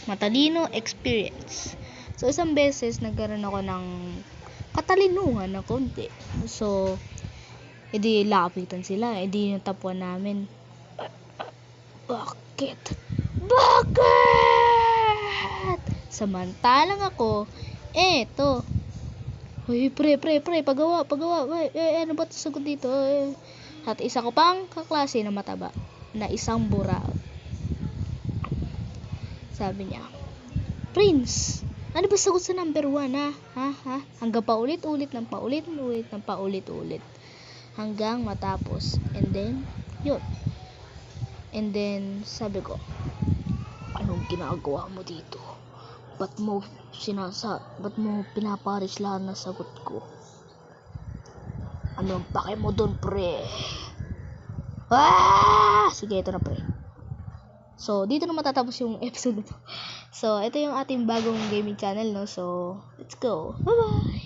matalino experience. So, isang beses, nagkaroon ako ng katalinuhan na konti. So, edi lapitan sila. Edi yung tapuan namin. Bakit? Samantalang ako, eto. Uy, pre, pagawa. Ano ba sagot dito? At isa ko pang kaklase na mataba, na isang bural. Sabi niya, Prince, ano ba sagot sa number 1, ha? Hanggang paulit-ulit. Hanggang matapos. And then, yun. And then, sabi ko, anong ginagawa mo dito? Ba't mo pinaparis lahat ng sagot ko? Anong pake mo dun, pre? Sige, ito na, pre. So, dito na matatapos yung episode na to. So, ito yung ating bagong gaming channel, no? So, let's go. Bye-bye!